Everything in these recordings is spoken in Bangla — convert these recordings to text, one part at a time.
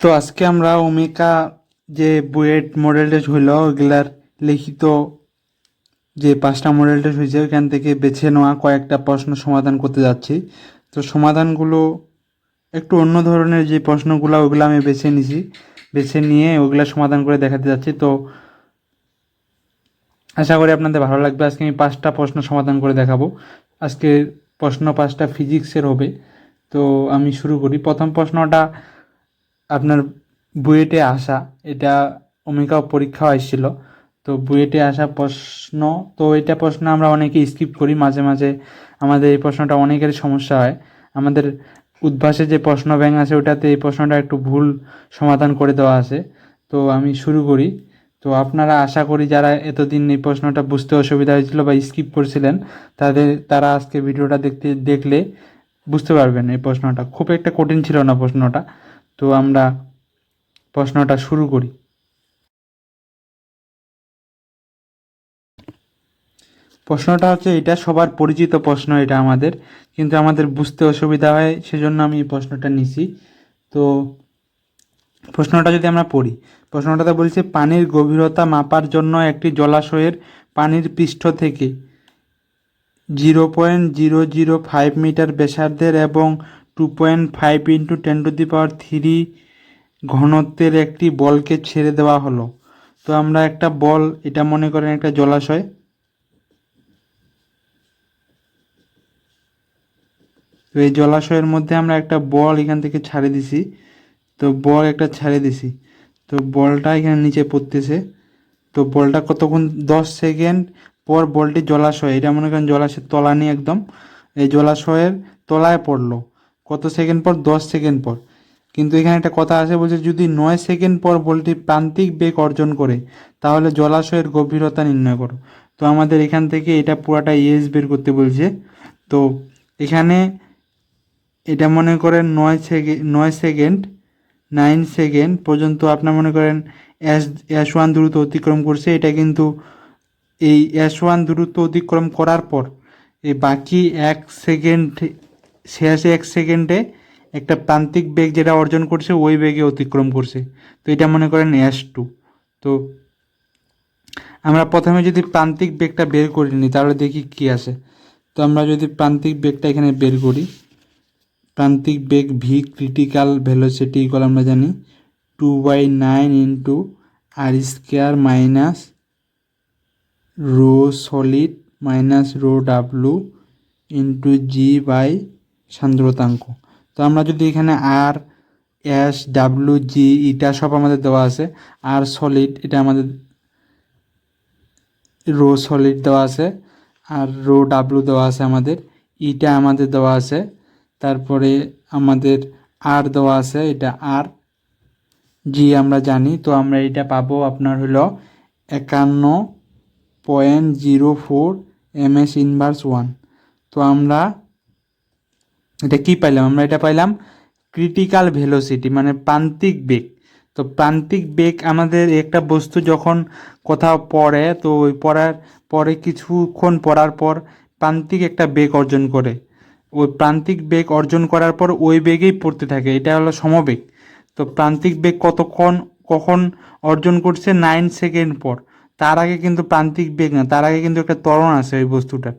তো আজকে আমরা ওমেকা যে বুয়েট মডেল টেস্ট হইল ওগুলার লিখিত যে 5টা মডেল টেস্ট হয়েছে ওইখান থেকে বেছে নেওয়া কয়েকটা প্রশ্ন সমাধান করতে যাচ্ছি। তো সমাধানগুলো একটু অন্য ধরনের যে প্রশ্নগুলো ওগুলো আমি বেছে নিয়ে ওগুলা সমাধান করে দেখাতে যাচ্ছি। তো আশা করি আপনাদের ভালো লাগবে। আজকে আমি 5টা প্রশ্ন সমাধান করে দেখাবো। আজকে প্রশ্ন 5টা ফিজিক্সের হবে। তো আমি শুরু করি। প্রথম প্রশ্নটা আপনার বুয়েটে আসা, এটা ওমেকা পরীক্ষাও আসছিল। তো বুয়েটে আসা প্রশ্ন, তো এটা প্রশ্ন আমরা অনেকে স্কিপ করি মাঝে মাঝে। আমাদের এই প্রশ্নটা অনেকেরই সমস্যা হয়। আমাদের উদ্ভাসে যে প্রশ্ন ব্যাংক আছে ওটাতে এই প্রশ্নটা একটু ভুল সমাধান করে দেওয়া আছে। তো আমি শুরু করি। তো আপনারা আশা করি যারা এতদিন এই প্রশ্নটা বুঝতে অসুবিধা হয়েছিল বা স্কিপ করছিলেন তারা আজকে ভিডিওটা দেখলে বুঝতে পারবেন। এই প্রশ্নটা খুব একটা কঠিন ছিল না প্রশ্নটা। তো আমরা প্রশ্নটা শুরু করি। প্রশ্নটা হচ্ছে, এটা সবার পরিচিত প্রশ্ন, এটা আমাদের কিন্তু আমাদের বুঝতে অসুবিধা হয়, সেজন্য আমি এই প্রশ্নটা নিছি। তো প্রশ্নটা যদি আমরা পড়ি, প্রশ্নটাতে বলছে পানির গভীরতা মাপার জন্য একটি জলাশয়ের পানির পৃষ্ঠ থেকে 0.005 মিটার ব্যাসার্ধের এবং 2.5 × 10⁻³ ঘনত্বের একটি বলকে ছেড়ে দেওয়া হলো। তো আমরা একটা বল, এটা মনে করেন একটা জলাশয়, তো এই জলাশয়ের মধ্যে আমরা একটা বল এখান থেকে ছাড়ে দিছি। তো বল একটা ছাড়ে দিছি, তো বলটা এখানে নিচে পড়তেছে। তো বলটা কতক্ষণ, 10 সেকেন্ড পর বলটি জলাশয়, এটা মনে করেন জলাশয়ের তলানি একদম, এই জলাশয়ের তলায় পড়লো। কত সেকেন্ড পর? 10 সেকেন্ড পর। কিন্তু এখানে একটা কথা আছে, বলছে যদি 9 সেকেন্ড পর বলটি প্রান্তিক বেগ অর্জন করে তাহলে জলাশয়ের গভীরতা নির্ণয় করো। তো আমাদের এখান থেকে এটা পুরাটা ইএস বের করতে বলছে। তো এখানে এটা মনে করেন 9 সেকেন্ড 9 সেকেন্ড পর্যন্ত আপনার মনে করেন S1 দূরত্ব অতিক্রম করছে। এটা কিন্তু এই S1 দূরত্ব অতিক্রম করার পর এই বাকি 1 সেকেন্ড, শেষ 1 সেকেন্ডে একটা প্রান্তিক বেগ যেটা অর্জন করছে ওই বেগে অতিক্রম করছে। তো এটা মনে করেন S2। তো আমরা প্রথমে যদি প্রান্তিক বেগটা বের করে নিই তাহলে দেখি কি আসে। তো আমরা যদি প্রান্তিক বেগটা এখানে বের করি, প্রান্তিক বেগ ভি ক্রিটিক্যাল ভেলোসিটি ইকুয়াল আমরা জানি 2/9 × r² rho solid rho W G by সান্দ্রতাঙ্ক। তো আমরা যদি এখানে আর এস ডাব্লু জি এটা সব আমাদের দেওয়া আছে, আর সলিড এটা আমাদের রো সলিড দেওয়া আছে, আর রো ডাব্লু দেওয়া আছে, আমাদের ইটা আমাদের দেওয়া আছে, তারপরে আমাদের আর দেওয়া আছে, এটা আর জি আমরা জানি। তো আমরা এটা পাবো আপনার হলো 51.04 ms−1। তো আমরা এটা কি পাইলাম? আমরা এটা পাইলাম ক্রিটিক্যাল ভেলোসিটি, মানে প্রান্তিক বেগ। তো প্রান্তিক বেগ আমাদের একটা বস্তু যখন কোথাও পড়ে, তো ওই পরে কিছুক্ষণ পড়ার পর প্রান্তিক একটা বেগ অর্জন করে, ওই প্রান্তিক বেগ অর্জন করার পর ওই বেগেই পড়তে থাকে, এটা হলো সমবেগ। তো প্রান্তিক বেগ কখন অর্জন করছে? 9 সেকেন্ড পর। তার আগে কিন্তু প্রান্তিক বেগ না, তার আগে কিন্তু একটা ত্বরণ আছে ওই বস্তুটার।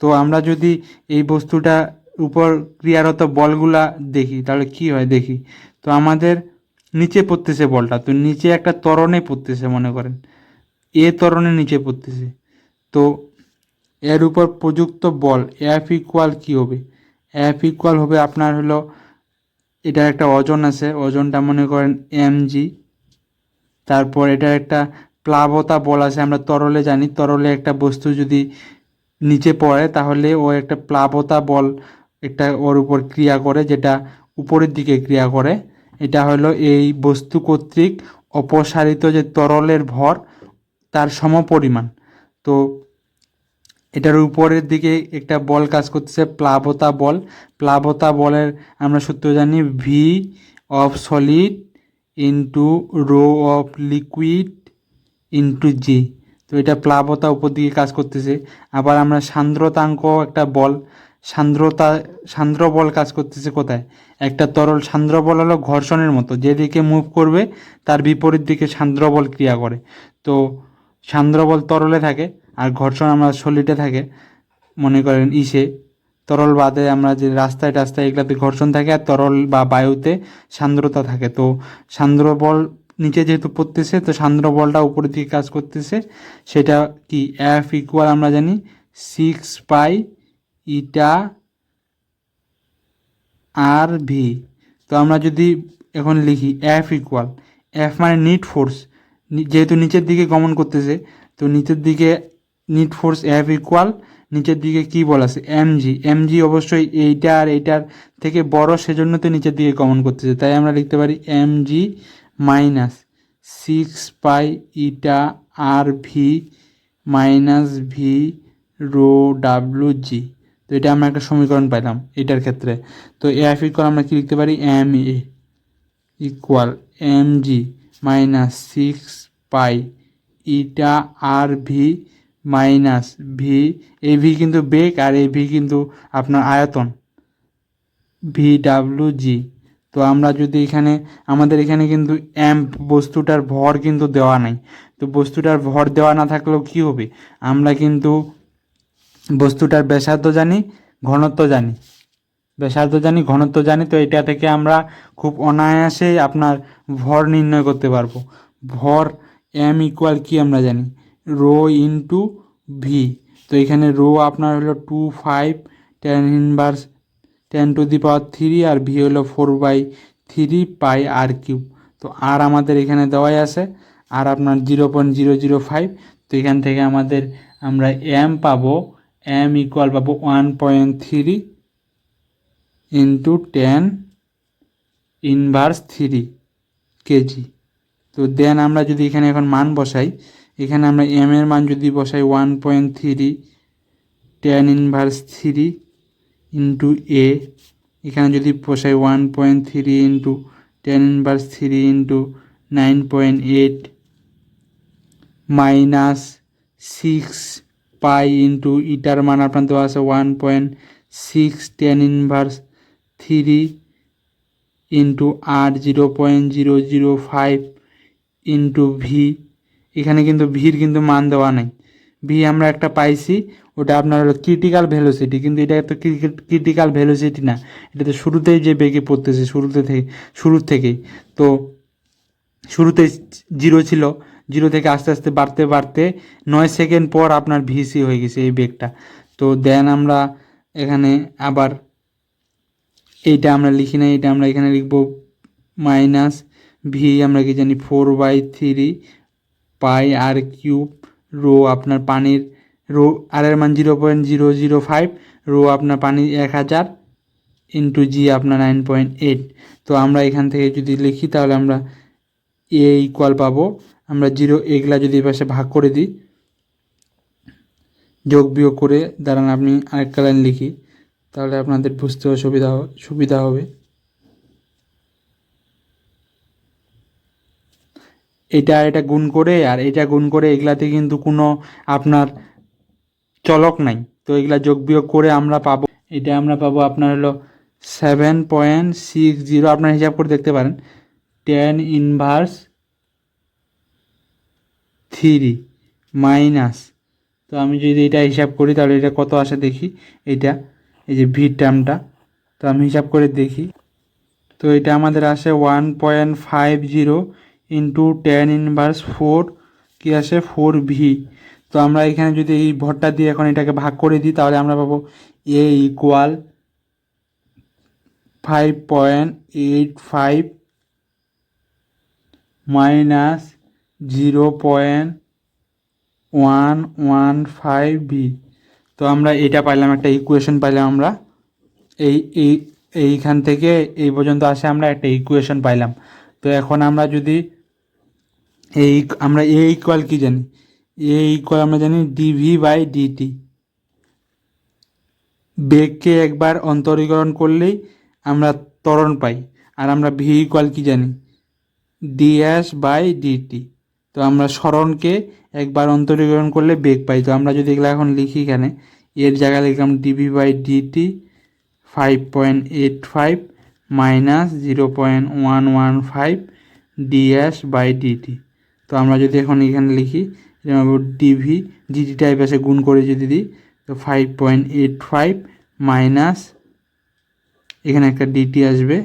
তো আমরা যদি এই বস্তুটা উপর ক্রিয়ারত বলগুলা দেখি তাহলে কি হয় দেখি। তো আমাদের নিচে পড়তেছে বলটা, তো নিচে একটা ত্বরণে পড়তেছে, মনে করেন এ ত্বরণে নিচে পড়তেছে। তো এর উপর প্রযুক্ত বল এফ ইকুয়াল কি হবে? এফ ইকুয়াল হবে আপনার হলো, এটার একটা ওজন আছে, ওজনটা মনে করেন mg। তারপর এটার একটা প্লাবতা বল আছে, আমরা তরলে জানি, তরলে একটা বস্তু যদি নিচে পড়ে তাহলে ও একটা প্লাবতা বল একটা ওর উপর ক্রিয়া করে, যেটা উপরের দিকে ক্রিয়া করে। এটা হলো এই বস্তু কর্তৃক অপসারিত যে তরলের ভর তার সমপরিমাণ। তো এটার উপরের দিকে একটা বল কাজ করতেছে, প্লাবতা বল। প্লাবতা বলের আমরা সূত্র জানি V of solid into rho of liquid into G. তো এটা প্লাবতা উপর দিকে কাজ করতেছে। আবার আমরা সান্দ্রতাঙ্ক একটা বল, সান্দ্র বল কাজ করতেছে কোথায়? একটা তরল সান্দ্র বল হলো ঘর্ষণের মতো, যেদিকে মুভ করবে তার বিপরীত দিকে সান্দ্র বল ক্রিয়া করে। তো সান্দ্র বল তরলে থাকে আর ঘর্ষণ আমরা সলিডে থাকে, মনে করেন তরল বাদে আমরা যে রাস্তায় টাস্তায় এগুলাতে ঘর্ষণ থাকে, আর তরল বা বায়ুতে সান্দ্রতা থাকে। তো সান্দ্র বল নিচে যেহেতু পড়তেছে, তো সান্দ্র বলটা উপরের দিকে কাজ করতেছে, সেটা কি এফ ইকুয়াল আমরা জানি 6 পাই ইটা আর ভি। তো আমরা যদি এখন লিখি এফ ইকুয়াল, এফ মানে নিট ফোর্স, যেহেতু নিচের দিকে গমন করতেছে, তো নিচের দিকে নিট ফোর্স এফ ইকুয়াল নিচের দিকে কি বল আছে এমজি। এমজি অবশ্যই এইটা আর এইটার থেকে বড়, সেজন্য তো নিচের দিকে গমন করতেছে, তাই আমরা লিখতে পারি MG minus 6 pi eta R V minus V rho W G. তো এটা আমরা একটা সমীকরণ পাইলাম এটার ক্ষেত্রে। তো এফ ইকুয়াল আমরা কি লিখতে পারি M A equal M G minus 6 pi eta R V minus V, এই ভি কিন্তু বেগ আর এই ভি কিন্তু আপনার আয়তন, ভি ডাব্লু জি। তো আমরা যদি এখানে আমাদের এখানে কিন্তু বস্তুটার ভর কিন্তু দেওয়া নাই, তো বস্তুটার ভর দেওয়া না থাকলেও কি হবে, আমরা কিন্তু বস্তুটার ব্যাসার্ধ জানি, ঘনত্ব জানি, ব্যাসার্ধ জানি, ঘনত্ব জানি। তো এটা থেকে আমরা খুব অনায়াসেই আপনার ভর নির্ণয় করতে পারবো। ভর এম ইকুয়াল কি আমরা জানি রো ইন্টু ভি। তো এখানে রো আপনার হলো 25 tan−1 10⁻³ আর ভি হলো 4/3 পাই আর কিউব। তো আর আমাদের এখানে দেওয়াই আছে, আর আপনার 0.005। তো এখান থেকে আমরা এম পাবো, এম ইকুয়াল পাবো 1.3 ইন্টু 10⁻³ কেজি। তো দেন আমরা যদি এখানে এখন মান বসাই, এখানে আমরা এম এর মান যদি বসাই 1.3 tan−3 ইন্টু এ, এখানে যদি বসাই 1.3 into 10⁻³ into 9.8 minus 6 pi into ইটার মান আপনার দেওয়া আছে 1.6 tan−3 ইন্টু আর 0.005 ইন্টু ভি। এখানে কিন্তু ভির কিন্তু মান দেওয়া নাই, ভি আমরা একটা পাইছি, ওটা আপনার হলো ক্রিটিক্যাল ভেলোসিটি, কিন্তু এটা তো ক্রিটিক্যাল ভেলোসিটি না, এটা তো শুরুতেই যে বেগে পড়তেছে শুরুর থেকেই। তো শুরুতে 0 ছিল, 0 থেকে আস্তে আস্তে বাড়তে বাড়তে 9 সেকেন্ড পর আপনার ভিসি হয়ে গেছে এই বেগটা। তো দেন আমরা এখানে আবার এইটা আমরা লিখি না, এটা আমরা এখানে লিখব মাইনাস ভি আমরা কি জানি 4/3 পাই আর কিউব রো আপনার পানির রো আর এর মান 0.005, রো আপনার পানি 1000 ইন্টু জি আপনার 9.8। তো আমরা এখান থেকে যদি লিখি তাহলে আমরা এ ইকুয়াল পাবো, আমরা 0 এগুলা যদি পাশে ভাগ করে দিই, যোগ বিয়োগ করে দাঁড়ান আপনি আরেকটা লাইন লিখি, তাহলে আপনাদের বুঝতে সুবিধা হবে। এটা গুণ করে আর এটা গুণ করে, এগুলাতে কিন্তু কোনো আপনার চলক নাই, তো এগুলা যোগ বিয়োগ করে আমরা পাবো, এটা আমরা পাবো আপনার হলো 7.60, আপনার হিসাব করে দেখতে পারেন, tan−3 মাইনাস, তো আমি যদি এটা হিসাব করি তাহলে এটা কত আসে দেখি, এইটা এই যে ভি টার্মটা, তো আমি হিসাব করে দেখি, তো এটা আমাদের আসে 1.50 ইন্টু tan−4 কি আসে 4 ভি। তো আমরা এখানে যদি এই ভরটা দিয়ে এখন এটাকে ভাগ করে দিই তাহলে আমরা পাবো এ ইকুয়াল 5.85 মাইনাস 0.115 ভি। তো আমরা এটা পাইলাম, একটা ইকুয়েশন পাইলাম আমরা, এইখান থেকে এই পর্যন্ত আসে আমরা একটা ইকুয়েশন পাইলাম। তো এখন আমরা যদি আমরা এ ইকুয়াল কি জানি, এ ইকুয়াল আমরা জানি dv/dt, বেগকে একবার অন্তরীকরণ করলেই আমরা ত্বরণ পাই। আর আমরা ভি ইকুয়াল কি জানি ds/dt, তো আমরা সরণকে একবার অন্তরীকরণ করলে বেগ পাই। তো আমরা যদি এগুলো এখন লিখি, এখানে এর জায়গায় লিখলাম dv/dt 5.85 মাইনাস 0.115 ds/dt। তো আমরা যদি এখন এখানে লিখি ডিভি ডিটিটা এই পাশে গুণ করে যদি দিই তো 5.85 মাইনাস এখানে একটা ডিটি আসবে,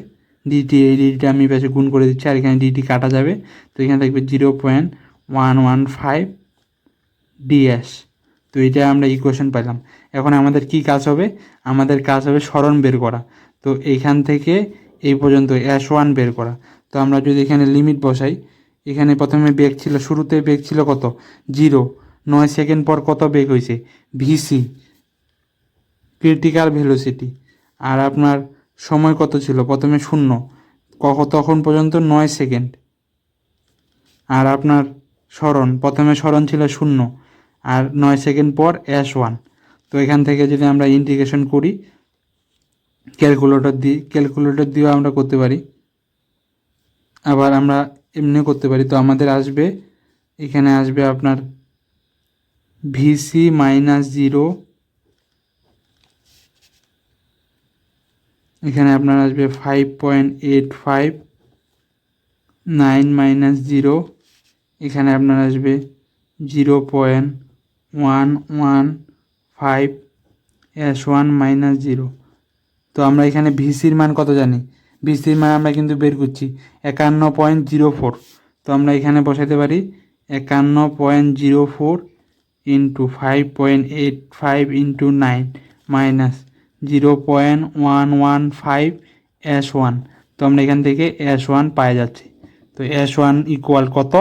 ডিটি এই ডিটিটা আমি পাশে গুণ করে দিচ্ছি আর এখানে ডিটি কাটা যাবে, তো এখানে থাকবে 0.115 ds। তো এটা আমরা ইকুয়েশন পেলাম। এখন আমাদের কি কাজ হবে, আমাদের কাজ হবে সরণ বের করা। তো এইখান থেকে এই পর্যন্ত S1 বের করা। তো আমরা যদি এখানে লিমিট বসাই, এখানে প্রথমে বেগ ছিল, শুরুতে বেগ ছিল কত 0, 9 সেকেন্ড পর কত বেগ হয়েছে ভিসি ক্রিটিক্যাল ভেলোসিটি, আর আপনার সময় কত ছিল প্রথমে 0, তখন পর্যন্ত 9 সেকেন্ড, আর আপনার সরণ প্রথমে সরণ ছিল 0 আর 9 সেকেন্ড পর S1। তো এখান থেকে যদি আমরা ইন্টিগ্রেশন করি ক্যালকুলেটর দিয়েও আমরা করতে পারি, আবার আমরা এমনিও করতে পারি। তো আমাদের আসবে এখানে আসবে আপনার ভিসি মাইনাস 0, এখানে আপনার আসবে 5.85 মাইনাস 0, এখানে আপনার আসবে 0.115 S1 মাইনাস 0। তো আমরা এখানে ভিসির মান কত জানি, ভিসির মান আমরা কিন্তু বের করছি 51.04। তো আমরা এখানে বসাতে পারি 51.04 ইন্টু 5.85 ইন্টু 9 মাইনাস 0.115 S1। তো আমরা এখান থেকে S1 পাওয়া যাচ্ছে। তো S1 ইকুয়াল কত,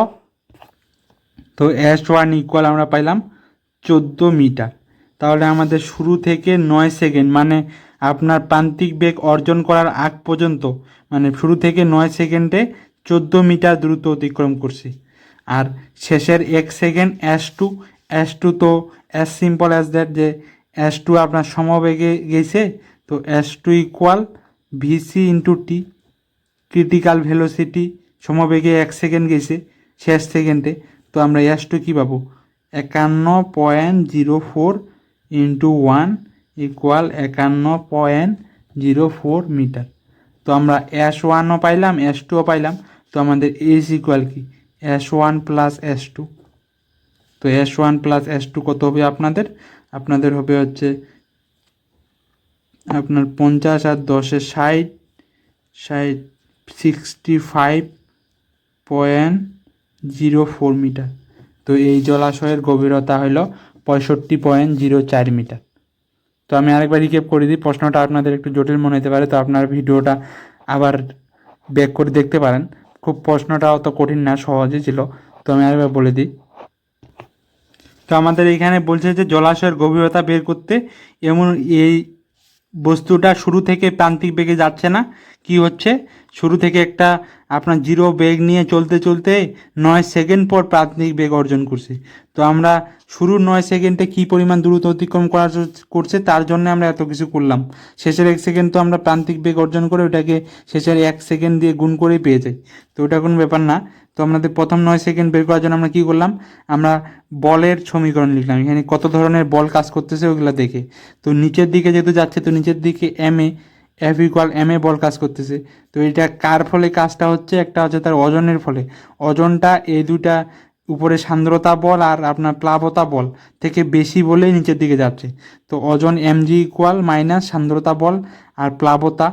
তো S1 ইকুয়াল আমরা পাইলাম 14 মিটার। তাহলে আমাদের শুরু থেকে 9 সেকেন্ড মানে আপনার প্রান্তিক বেগ অর্জন করার আগ পর্যন্ত, মানে শুরু থেকে 9 সেকেন্ডে 14 মিটার দ্রুত অতিক্রম করছে। আর শেষের 1 সেকেন্ড S2 তো অ্যাজ সিম্পল অ্যাজ দ্যাট, যে S2 আপনার সমবেগে গেছে। তো S2 equal VC into T, critical velocity সমবেগে 1 সেকেন্ড গেছে শেষ সেকেন্ডে। তো আমরা S2 কী পাবো 51.04 ইন্টু 1 ইকুয়াল 51.04 মিটার। তো আমরা S1ও পাইলাম S2ও পাইলাম। তো আমাদের এস ইকুয়াল কি S1 প্লাস S2। তো S1 প্লাস S2 কত হবে আপনাদের হবে হচ্ছে আপনার 50 আর 10 60 65.04 মিটার। তো এই জলাশয়ের গভীরতা হল 65.04 মিটার। তো আমি আরেকবার রিক্যাপ করে দিই, প্রশ্নটা আপনাদের একটু জটিল মনে হতে পারে, তো আপনার ভিডিওটা আবার ব্যাক করে দেখতে পারেন। খুব প্রশ্নটা অত কঠিন না, সহজই ছিল। তো আমি আরেকবার বলে দিই। তো আমাদের এখানে বলছে যে জলাশয়ের গভীরতা বের করতে এমন এই বস্তুটা শুরু থেকে প্রান্তিক বেগে যাচ্ছে না, কি হচ্ছে শুরু থেকে একটা আপনার জিরো বেগ নিয়ে চলতে চলতে 9 সেকেন্ড পর প্রান্তিক বেগ অর্জন করছে। তো আমরা শুরুর 9 সেকেন্ডে কী পরিমাণ দ্রুত অতিক্রম করছে তার জন্য আমরা এত কিছু করলাম। শেষের 1 সেকেন্ড তো আমরা প্রান্তিক বেগ অর্জন করে ওটাকে শেষের 1 সেকেন্ড দিয়ে গুণ করেই পেয়ে যাই। তো ওটা কোনো ব্যাপার না। তো আমাদের প্রথম 9 সেকেন্ড বের করার জন্য আমরা কী করলাম, আমরা বলের সমীকরণ লিখলাম, এখানে কত ধরনের বল কাজ করতেছে ওগুলো দেখে। তো নিচের দিকে যেহেতু যাচ্ছে, তো নিচের দিকে এফ ইকুয়াল এম এ বল কাজ করতেছে। তো এটা কার ফলে কাজটা হচ্ছে, একটা হচ্ছে তার ওজনের ফলে। ওজনটা এই দুটা উপরে সান্দ্রতা বল আর আপনার প্লাবতা বল থেকে বেশি বলেই নিচের দিকে যাচ্ছে। তো ওজন mg ইকুয়াল মাইনাস সান্দ্রতা বল আর প্লাবতা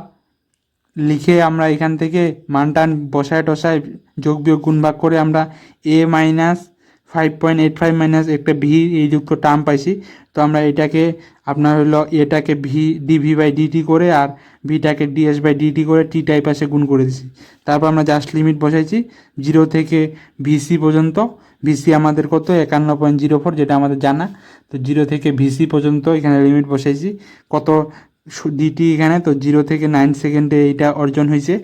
লিখে আমরা এখান থেকে মানটান বসায় টসায় যোগ বিয়োগ গুণ ভাগ করে আমরা a মাইনাস 5.85 মাইনাস একটা ভি এই যুক্ত টার্ম পাইছি। তো আমরা এটাকে আপনার হলো এটাকে dv/dt করে আর ভিটাকে ds/dt করে টি টাইপ আসে গুণ করে দিছি। তারপর আমরা জাস্ট লিমিট বসাইছি 0 থেকে ভিসি পর্যন্ত। ভিসি আমাদের কত 51.04, যেটা আমাদের জানা। তো 0 থেকে ভিসি পর্যন্ত এখানে লিমিট বসাইছি কত ডিটি এখানে তো 0 থেকে 9 সেকেন্ডে এইটা অর্জন হয়েছে,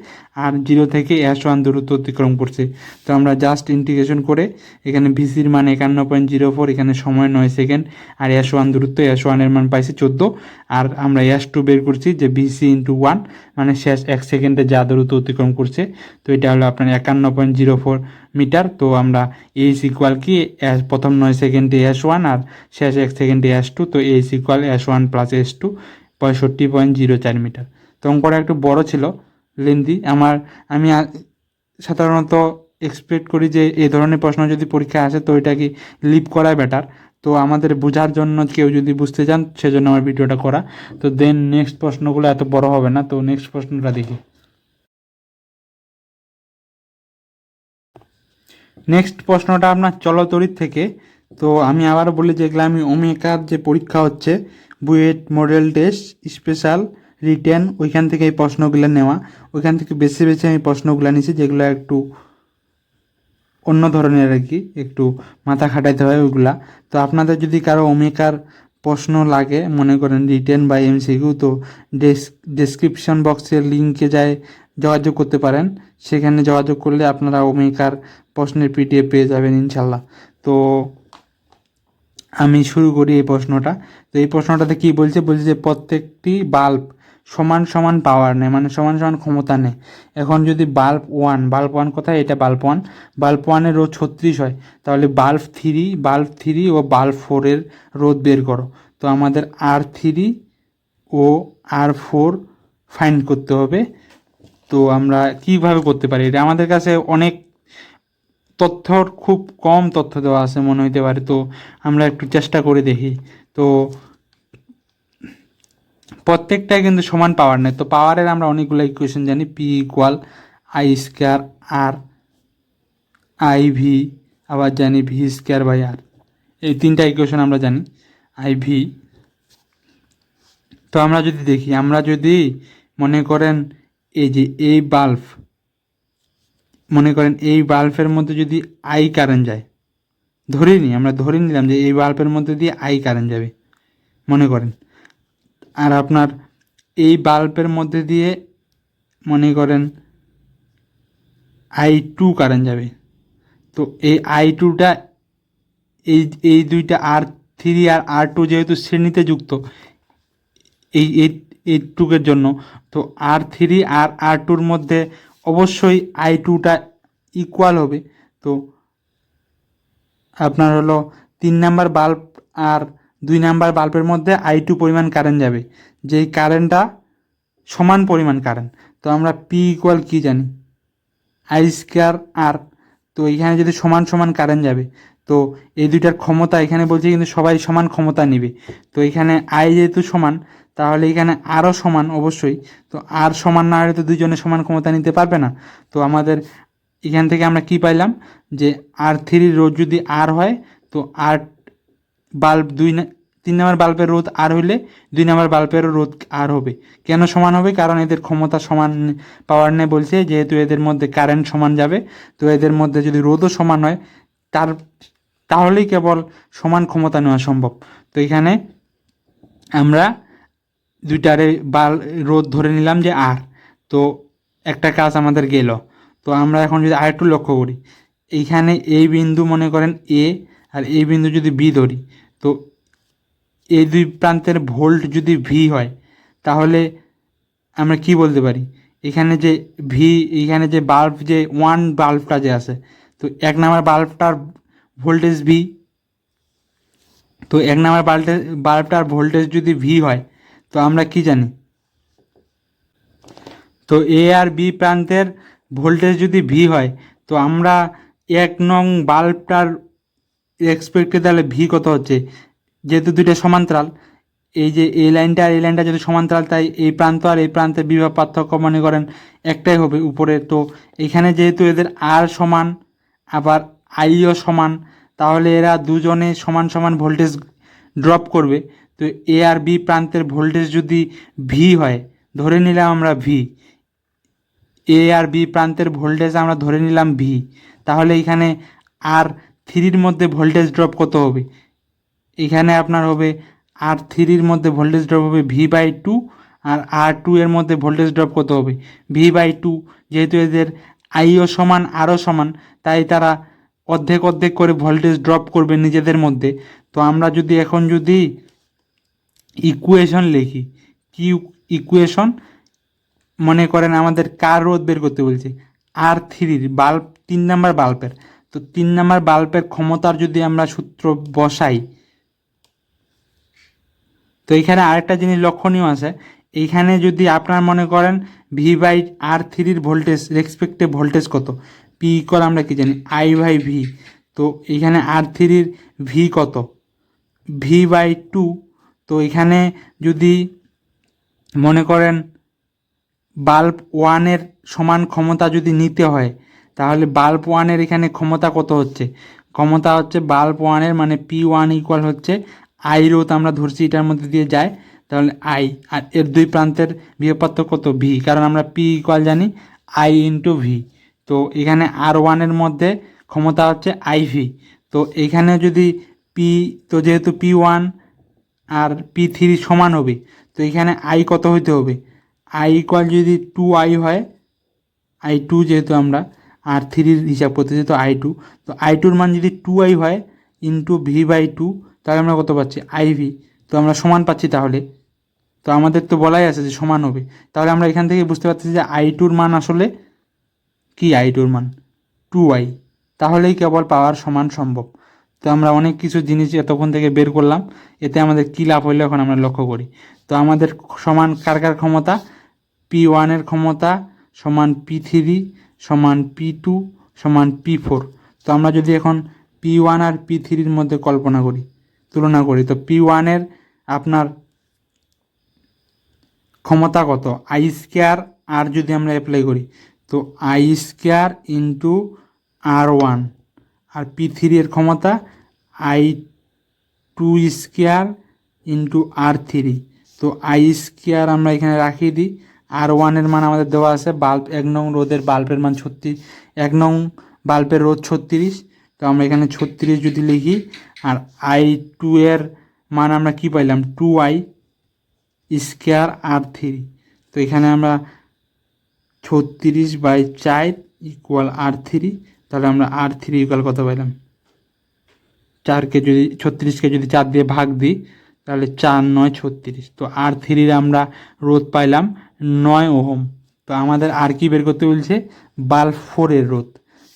আর 0 থেকে S1 দূরত্ব অতিক্রম করছে। তো আমরা জাস্ট ইন্টিগ্রেশন করে এখানে ভিসির মান 51.04, এখানে সময় 9 সেকেন্ড, আর S1 দূরত্ব, S1 এর মান পাইছি 14, আর আমরা S2 বের করছি যে ভিসি ইন্টু 1 মানে শেষ 1 সেকেন্ডে যা দূরত্ব অতিক্রম করছে। তো এটা হলো আপনার 51.04 মিটার। তো আমরা এইচ ইকুয়াল কি প্রথম 9 সেকেন্ডে S1 আর শেষ 1 সেকেন্ডে S2, তো H equal S1 plus S2 65.04 metre. তো অঙ্কটা একটু বড় ছিল, লেন্দি। আমি সাধারণত এক্সপেক্ট করি যে এই ধরনের প্রশ্ন যদি পরীক্ষায় আসে তো এটা কি লিভ করাই বেটার। তো আমাদের বোঝার জন্য কেউ যদি বুঝতে চান সেজন্য আমার ভিডিওটা করা। তো দেন নেক্সট প্রশ্নগুলো এত বড় হবে না, তো নেক্সট প্রশ্নটা দেখি। নেক্সট প্রশ্নটা আপনার চলতরিৎ থেকে। তো আমি আবার বলি যেগুলো আমি ওমেকার যে পরীক্ষা হচ্ছে BUET model test special written, ওইখান থেকে এই প্রশ্নগুলো নেওয়া, ওইখান থেকে বেছে বেছে আমি প্রশ্নগুলো নিয়েছি যেগুলো একটু অন্য ধরনের আর কি, একটু মাথা খাটাইতে হয় ওইগুলা। তো আপনাদের যদি কারো ওমেকার প্রশ্ন লাগে মনে করেন রিটেন বা এমসিকিউ, তো ডেসক্রিপশন বক্সের লিঙ্কে যোগাযোগ করতে পারেন। সেখানে যোগাযোগ করলে আপনারা ওমেকার প্রশ্নের পিডিএফ পেয়ে যাবেন ইনশাল্লাহ। তো আমি শুরু করি এই প্রশ্নটা। তো এই প্রশ্নটাতে কি বলছে যে প্রত্যেকটি বাল্ব সমান সমান পাওয়ার নেয়, মানে সমান সমান ক্ষমতা নেয়। এখন যদি বাল্ব ওয়ান কোথায়, এটা বাল্ব ওয়ানের রোধ 36 হয়, তাহলে বাল্ব থ্রি ও বাল্ব ফোরের রোধ বের করো। তো আমাদের R3 ও R4 ফাইন্ড করতে হবে। তো আমরা কিভাবে করতে পারি, এটা আমাদের কাছে অনেক তথ্যর খুব কম তথ্য দেওয়া আছে মনে হইতে পারে। তো আমরা একটু চেষ্টা করে দেখি। তো প্রত্যেকটাই কিন্তু সমান পাওয়ার নেই। তো পাওয়ারের আমরা অনেকগুলো ইকুয়েশন জানি, P equal I square R I V, আবার জানি ভি স্কোয়ার বাই আর, এই তিনটা ইকুয়েশন আমরা জানি আই ভি। তো আমরা যদি দেখি, আমরা যদি মনে করেন এই যে এই বাল্ব, মনে করেন এই বাল্বের মধ্যে যদি আই কারেন্ট যায়, আমরা ধরে নিলাম যে এই বাল্বের মধ্যে দিয়ে আই কারেন্ট যাবে মনে করেন, আর আপনার এই বাল্বের মধ্যে দিয়ে মনে করেন I2 কারেন্ট যাবে। তো এই I2টা এই এই দুইটা R3 আর R2 যেহেতু শ্রেণীতে যুক্ত এই এইটুকের জন্য, তো R3 আর R2-র মধ্যে অবশ্যই I2টা ইকুয়াল হবে। তো আপনার হলো 3 নাম্বার বাল্ব আর 2 নাম্বার বাল্বের মধ্যে I2 পরিমাণ কারেন্ট যাবে, যেই কারেন্টটা সমান পরিমাণ কারেন্ট। তো আমরা পি ইকুয়াল কী জানি, আই স্কোয়ার আর। তো এখানে যদি সমান সমান কারেন্ট যাবে, তো এই দুইটার ক্ষমতা এখানে বলছে কিন্তু সবাই সমান ক্ষমতা নেবে। তো এখানে আই যেহেতু সমান, তাহলে এখানে আরও সমান অবশ্যই। তো আর সমান না হলে তো দুইজনে সমান ক্ষমতা নিতে পারবে না। তো আমাদের এখান থেকে আমরা কি পাইলাম যে R3 রোধ যদি আর হয়, তো আর বাল্ব 3 নম্বর বাল্বের রোধ আর হইলে 2 নম্বর বাল্বেরও রোধ আর হবে। কেন সমান হবে, কারণ এদের ক্ষমতা সমান পাওয়ার নেই বলছে, যেহেতু এদের মধ্যে কারেন্ট সমান যাবে। তো এদের মধ্যে যদি রোধও সমান হয় তাহলেই কেবল সমান ক্ষমতা নেওয়া সম্ভব। তো এখানে আমরা দুইটারে রোধ ধরে নিলাম যে আর। তো একটা কাজ আমাদের গেল। তো আমরা এখন যদি আর একটু লক্ষ্য করি, এইখানে এই বিন্দু মনে করেন এ, আর এই বিন্দু যদি বি ধরি, তো এই দুই প্রান্তের ভোল্ট যদি ভি হয়, তাহলে আমরা কি বলতে পারি, এখানে যে ভি, এখানে যে বাল্ব যে বাল্বটা যে আছে, তো 1 নাম্বার বাল্বটার ভোল্টেজ ভি। তো 1 নাম্বার বাল্বটার ভোল্টেজ যদি ভি হয়, তো আমরা কি জানি, তো এ আর বি প্রান্তের ভোল্টেজ যদি ভি হয়, তো আমরা 1 নং বাল্বটার এক্সপেক্টে তাহলে ভি কত হচ্ছে, যেহেতু দুইটা সমান্তরাল, এই যে এই লাইনটা আর এই লাইনটা যদি সমান্তরাল, তাই এই প্রান্ত আর এই প্রান্তের বিভব পার্থক্য মনে করেন একটাই হবে উপরে। তো এখানে যেহেতু এদের আর সমান আবার আইও সমান, তাহলে এরা দুজনে সমান সমান ভোল্টেজ ড্রপ করবে। তো এ আর বি প্রান্তের ভোল্টেজ যদি ভি হয়, ধরে নিলাম আমরা ভি, এ আর বি প্রান্তের ভোল্টেজ আমরা ধরে নিলাম ভি, তাহলে এখানে R3-র মধ্যে ভোল্টেজ ড্রপ কত হবে, এখানে আপনার হবে R3-র মধ্যে ভোল্টেজ ড্রপ হবে V/2, আর R2 এর মধ্যে ভোল্টেজ ড্রপ কত হবে V/2। যেহেতু এদের আইও সমান আরও সমান, তাই তারা অর্ধেক অর্ধেক করে ভোল্টেজ ড্রপ করবে নিজেদের মধ্যে। তো আমরা যদি এখন যদি ইকুয়েশন লিখি, কি ইকুয়েশন, মনে করেন আমাদের কার রোধ বের করতে বলছে R3 বাল্ব, 3 নাম্বার বাল্বের। তো 3 নাম্বার বাল্বের ক্ষমতার যদি আমরা সূত্র বসাই, তো এখানে আরেকটা জিনিস লক্ষণীয় আছে, এইখানে যদি আপনার মনে করেন V/R3 ভোল্টেজ রেসপেক্টিভ ভোল্টেজ কত, P ইকুয়াল আমরা কি জানি I/V। তো এখানে R3 V কত V/2। তো এখানে যদি মনে করেন বাল্ব 1-এর সমান ক্ষমতা যদি নিতে হয়, তাহলে বাল্ব 1-এর এখানে ক্ষমতা কত হচ্ছে, ক্ষমতা হচ্ছে বাল্ব 1-এর মানে P1 ইকুয়াল হচ্ছে I রোধ আমরা ধরছি এটার মধ্যে দিয়ে যায়, তাহলে I, আর এর দুই প্রান্তের বিভব পার্থক্য কত V, কারণ আমরা P ইকুয়াল জানি I/V। তো এখানে R1-এর মধ্যে ক্ষমতা হচ্ছে IV। তো এখানে যদি P, তো যেহেতু P1 আর P3 সমান হবে, তো এখানে I কত হইতে হবে, I ইকুয়াল যদি 2I হয়, I2 যেহেতু আমরা R3 হিসাব করতেছি, তো I2, তো I2-র মান যদি 2I হয় ইন্টু V/2, তাহলে আমরা কত পাচ্ছি IV। তো আমরা সমান পাচ্ছি, তাহলে তো আমাদের তো বলাই আছে যে সমান হবে, তাহলে আমরা এখান থেকে বুঝতে পারছি যে I2-র মান আসলে কি, I2-র মান 2I, তাহলেই কেবল পাওয়ার সমান সম্ভব। তো আমরা অনেক কিছু জিনিস এতক্ষণ থেকে বের করলাম, এতে আমাদের কী লাভ হইলো এখন আমরা লক্ষ্য করি। তো আমাদের সমান কার কার ক্ষমতা, P1-এর ক্ষমতা সমান P3 সমান P2 সমান P4। তো আমরা যদি এখন P1 আর P3-র মধ্যে কল্পনা করি, তুলনা করি, তো P1-এর আপনার ক্ষমতা কত I² আর যদি আমরা অ্যাপ্লাই করি, তো I² ইন্টু R1, আর P3-এর ক্ষমতা I2² ইন্টু R3। তো I² আমরা এখানে রাখিয়ে দিই, R1-এর মান আমাদের দেওয়া আছে, বাল্ব 1 নং রোধের বাল্বের মান 36, 1 নং বাল্বের রোধ 36, তো আমরা এখানে 36 যদি লিখি, আর I2-এর মান আমরা কি পাইলাম 2I² R3। তো এখানে আমরা 36/4 ইকুয়াল R3, তাহলে আমরা R3 ইকুয়াল কত পাইলাম, 4কে যদি 36কে যদি 4 দিয়ে ভাগ দিই, তাহলে 4 9 36। তো R3-র আমরা রোধ পাইলাম 9 ওহম। তো আমাদের আর কি বের করতে বলছে, বাল্ব 4-এর রোধ।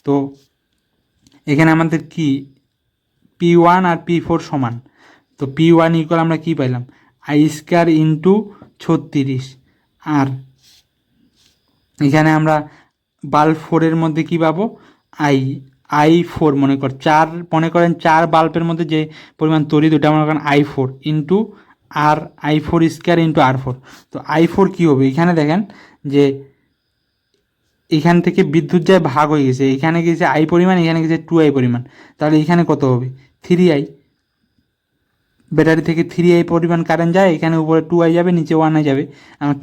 তো এখানে আমাদের কি P1 আর P4 সমান, তো P1 ইকুয়াল আমরা কি পাইলাম I² ইন্টু 36, আর এখানে আমরা বাল্ব 4-এর মধ্যে কি পাবো I4, মনে করেন 4 বাল্বের মধ্যে যে পরিমাণ তড়িৎ, ওটা মনে করেন I4 ইন্টু আর I4² ইন্টু R4। তো I4 কী হবে, এখানে দেখেন যে এখান থেকে বিদ্যুৎ যায় ভাগ হয়ে গেছে, এখানে গেছে I পরিমাণ, এখানে গেছে 2I পরিমাণ, তাহলে এখানে কত হবে 3I। ব্যাটারি থেকে 3I পরিমাণ কারেন্ট যায়, এখানে উপরে 2I যাবে, নিচে 1I যাবে,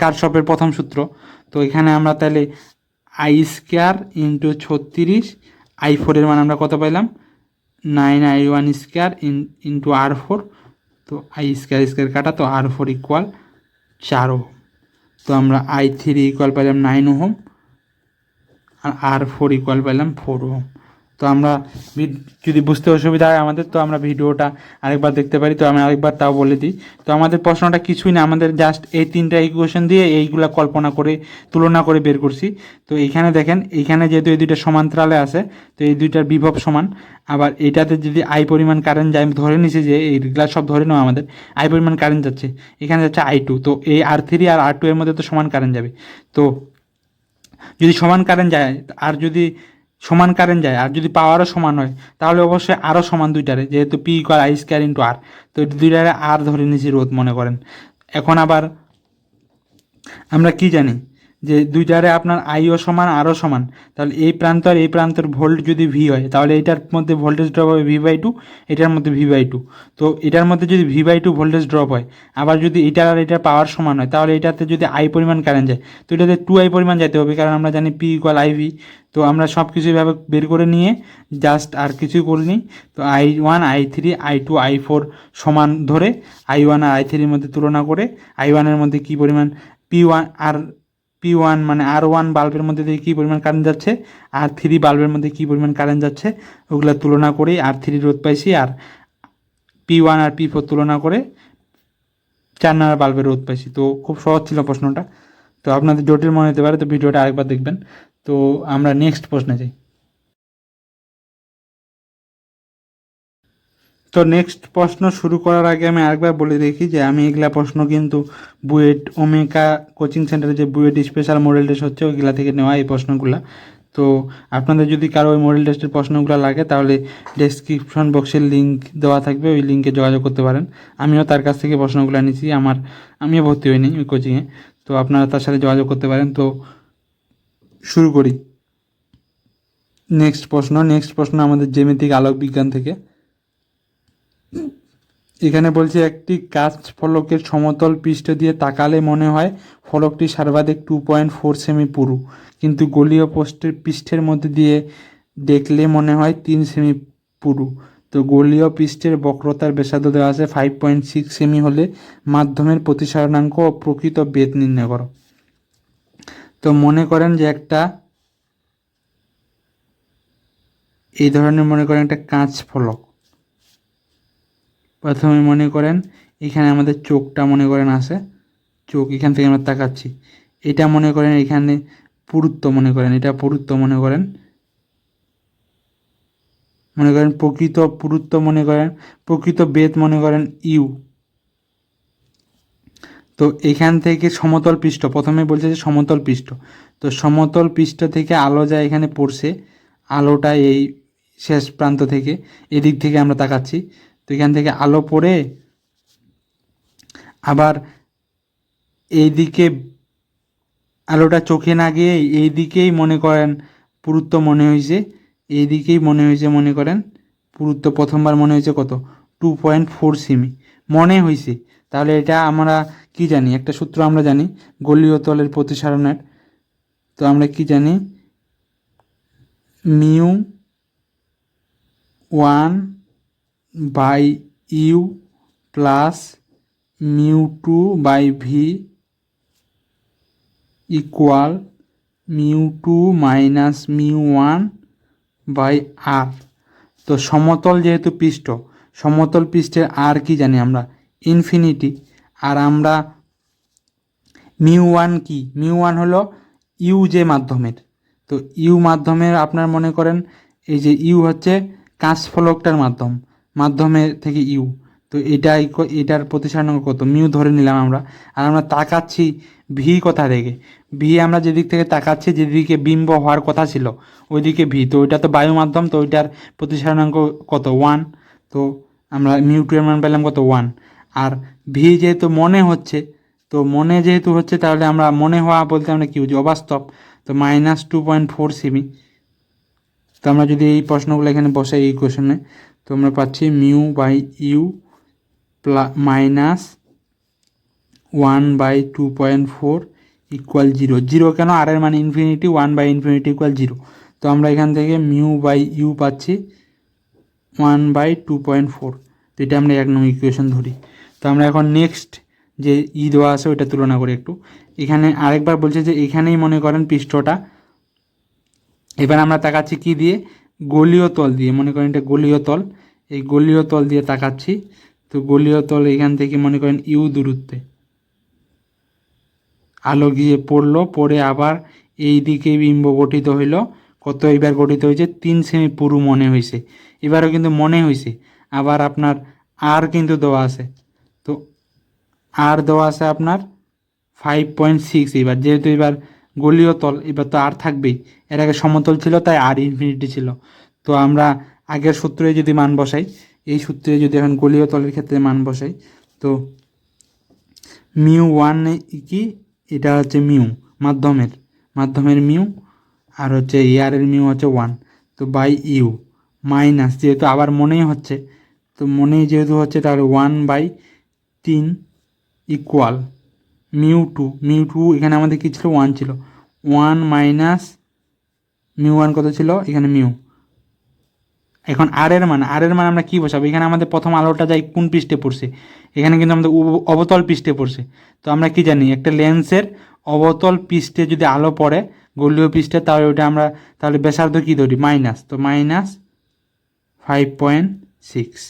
কারশফের প্রথম সূত্র। তো এখানে আমরা তাহলে I² ইন্টু 36, I4-এর মান আমরা কত পাইলাম 9I1² ইন্টু R4। তো I² কাটা, তো R4 ইকুয়াল 4 ওহম। তো আমরা I3 ইকুয়াল পাইলাম 9 ওহম, আর R4 ইকুয়াল পাইলাম 4 ওহম। তো আমরা যদি বুঝতে অসুবিধা হয় আমাদের, তো আমরা ভিডিওটা আরেকবার দেখতে পারি। তো আমি আরেকবার তাও বলে দিই, তো আমাদের প্রশ্নটা কিছুই না, আমাদের জাস্ট এই 3টা ইকুয়েশন দিয়ে এইগুলা কল্পনা করে তুলনা করে বের করছি। তো এইখানে দেখেন, এইখানে যেহেতু এই দুইটা সমান্তরালে আছে, তো এই দুইটার বিভব সমান, আবার এইটাতে যদি I পরিমাণ কারেন্ট যায়, ধরে নিছি যে এইগুলা সব ধরে নেওয়া আমাদের I পরিমাণ কারেন্ট যাচ্ছে, এখানে যাচ্ছে I2, তো এই R3 আর R2 এর মধ্যে তো সমান কারেন্ট যাবে। তো যদি সমান কারেন্ট যায়, আর যদি সমান কারেন্ট যায় আর যদি পাওয়ারও সমান হয়, তাহলে অবশ্যই আরও সমান দুইটারে, যেহেতু P equal I² into R। তো দুইটারে আর ধরে নিয়েছি রোধ মনে করেন। এখন আবার আমরা কি জানি যে দুইটারে আপনার আইও সমান আরও সমান, তাহলে এই প্রান্ত আর এই প্রান্তের ভোল্ট যদি V হয়, তাহলে এটার মধ্যে ভোল্টেজ ড্রপ হবে V/2, এটার মধ্যে V/2। তো এটার মধ্যে যদি V/2 ভোল্টেজ ড্রপ হয়, আবার যদি এটার আর এটার পাওয়ার সমান হয়, তাহলে এটাতে যদি I পরিমাণ কারেন্ট যায়, তো এটাতে 2I পরিমাণ যেতে হবে, কারণ আমরা জানি P ইকুয়াল IV। তো আমরা সব কিছু এভাবে বের করে নিয়ে জাস্ট আর কিছুই করিনি। তো I1 I3 I2 I4 সমান ধরে I1 আর I3-র মধ্যে তুলনা করে I1-এর মধ্যে কী পরিমাণ পি ওয়ান মানে আর1 বাল্বের মধ্যে দিয়ে কী পরিমাণ কারেন্ট যাচ্ছে, আর3 বাল্বের মধ্যে কী পরিমাণ কারেন্ট যাচ্ছে, ওগুলো তুলনা করেই আর3 রোধ পাইছি, আর পি1 আর পি4 তুলনা করে 4 নাম্বার বাল্বের রোধ পাইছি। তো খুব সহজ ছিল প্রশ্নটা, তো আপনাদের জটিল মনে হতে পারে, তো ভিডিওটা আরেকবার দেখবেন। তো আমরা নেক্সট প্রশ্নে যাই। তো নেক্সট প্রশ্ন শুরু করার আগে আমি আরেকবার বলে দেখি যে আমি এগুলা প্রশ্ন কিন্তু বুয়েট ওমেকা কোচিং সেন্টারে যে বুয়েট স্পেশাল মডেল টেস্ট হচ্ছে ওইগুলা থেকে নেওয়া এই প্রশ্নগুলা। তো আপনাদের যদি কারো ওই মডেল টেস্টের প্রশ্নগুলো লাগে তাহলে ডেসক্রিপশন বক্সের লিঙ্ক দেওয়া থাকবে, ওই লিঙ্কে যোগাযোগ করতে পারেন। আমিও তার কাছ থেকে প্রশ্নগুলো নিয়েছি, আমিও ভর্তি হইনি ওই কোচিংয়ে, তো আপনারা তার সাথে যোগাযোগ করতে পারেন। তো শুরু করি নেক্সট প্রশ্ন আমাদের জ্যামিতিক আলোক বিজ্ঞান থেকে। এখানে বলছে একটি কাঁচ ফলকের সমতল পৃষ্ঠ দিয়ে তাকালে মনে হয় ফলকটি সর্বাধিক 2.4 সেমি পুরু, কিন্তু গোলীয় পৃষ্ঠের মধ্যে দিয়ে দেখলে মনে হয় 3 সেমি পুরু। তো গোলীয় পৃষ্ঠের বক্রতার ব্যাসার্ধ দেওয়া আছে 5.6 সেমি হলে মাধ্যমের প্রতিসরণাঙ্ক ও প্রকৃত বেধ নির্ণয় করো। তো মনে করেন যে একটা এই ধরনের মনে করেন একটা কাঁচ ফলক, প্রথমে মনে করেন এখানে আমাদের চোখটা মনে করেন আছে, চোখ এখান থেকে আমরা তাকাচ্ছি, এটা মনে করেন এখানে পুরুত্ব মনে করেন, এটা পুরুত্ব মনে করেন প্রকৃত পুরুত্ব মনে করেন, প্রকৃত বেধ মনে করেন ইউ। তো এখান থেকে সমতল পৃষ্ঠ, প্রথমে বলছে যে সমতল পৃষ্ঠ, তো সমতল পৃষ্ঠ থেকে আলো যায় এখানে পড়ছে, আলোটা এই শেষ প্রান্ত থেকে এদিক থেকে আমরা তাকাচ্ছি, তো এখান থেকে আলো পড়ে আবার এইদিকে আলোটা চোখে না গিয়ে এই দিকেই মনে করেন পুরুত্ব মনে হয়েছে, এই দিকেই মনে করেন পুরুত্ব প্রথমবার মনে হয়েছে কত 2.4 সেমি মনে হয়েছে। তাহলে এটা আমরা কি জানি, একটা সূত্র আমরা জানি গোলীয় তলের প্রতিসরণের, তো আমরা কি জানি mu 1/u plus mu 2/v equal mu 2 minus mu 1/r। তো সমতল যেহেতু পৃষ্ঠ, সমতল পৃষ্ঠের আর কি জানি আমরা ইনফিনিটি, আর আমরা মিউ 1 কি, মিউ 1 হলো ইউ যে মাধ্যমের, তো ইউ মাধ্যমের আপনার মনে করেন এই যে ইউ হচ্ছে কাঁচ ফলকটার মাধ্যমের থেকে ইউ, তো এটার প্রতিসরণাঙ্ক কত মিউ ধরে নিলাম আমরা, আর আমরা তাকাচ্ছি ভি কোথা থেকে, ভি আমরা যেদিক থেকে তাকাচ্ছি যেদিকে বিম্ব হওয়ার কথা ছিল ওইদিকে ভি, তো ওইটা তো বায়ু মাধ্যম, তো ওইটার প্রতিসরণাঙ্ক কত 1, তো আমরা মিউ 2 এর মান পেলাম কত 1। আর ভি যেহেতু মনে হচ্ছে, তো মনে যেহেতু হচ্ছে তাহলে আমরা মনে হওয়া বলতে আমরা কী বুঝি অবাস্তব, তো মাইনাস 2.4 সেমি। তো আমরা যদি এই প্রশ্নগুলো এখানে বসাই এই কোশ্চেনে, তো আমরা পাচ্ছি mu by u minus 1/2.4 equal 0 কেন, আর এর মানে ইনফিনিটি, 1/∞ ইকুয়াল 0। তো আমরা এখান থেকে মিউ বাই ইউ পাচ্ছি 1/2.4, তো এটা আমরা 1 নং ইকুয়েশন ধরি। তো আমরা এখন নেক্সট যে দেওয়া আছে ওইটা তুলনা করি একটু। এখানে আরেকবার বলছে যে এখানেই মনে করেন পৃষ্ঠটা, এবার আমরা তাকাচ্ছি কি দিয়ে, গোলীয় তল দিয়ে, মনে করেন এটা গোলীয় তল, এই গোলীয় তল দিয়ে তাকাচ্ছি, তো গোলীয় তল এখান থেকে মনে করেন ইউ দূরত্বে আলো গিয়ে পড়লো, পড়ে আবার এই দিকে বিম্ব গঠিত হইল, কত এবার গঠিত হয়েছে 3 সেমি পুরু মনে হয়েছে, এবারও কিন্তু মনে হয়েছে। আবার আপনার আর কিন্তু দেওয়া আছে, তো আর দেওয়া আছে আপনার 5.6, এবার যেহেতু এবার গোলীয় তল এবার তো আর থাকবেই, এর আগে সমতল ছিল তাই আর ইনফিনিটি ছিল। তো আমরা আগের সূত্রে যদি মান বসাই, এই সূত্রে যদি এখন গোলীয় তলের ক্ষেত্রে মান বসাই, তো মিউ 1 কি, এটা হচ্ছে মিউ মাধ্যমের মিউ, আর হচ্ছে এয়ারের মিউ হচ্ছে 1, তো বাই ইউ মাইনাস যেহেতু আবার মনেই হচ্ছে, তো মনেই যেহেতু হচ্ছে তাহলে 1/3 ইকুয়াল মিউ 2 এখানে আমাদের কী ছিল 1 ছিল, 1 মাইনাস মিউ 1 কত ছিল এখানে মিউ, এখন আর এর মান আমরা কী বসাবো? এখানে আমাদের প্রথম আলোটা যায় কোন পৃষ্ঠে পড়ছে? এখানে কিন্তু আমাদের অবতল পৃষ্ঠে পড়ছে। তো আমরা কি জানি, একটা লেন্সের অবতল পৃষ্ঠে যদি আলো পড়ে গোলীয় পৃষ্ঠে, তাহলে ব্যাসার্ধ কী ধরি? মাইনাস। তো -5.6।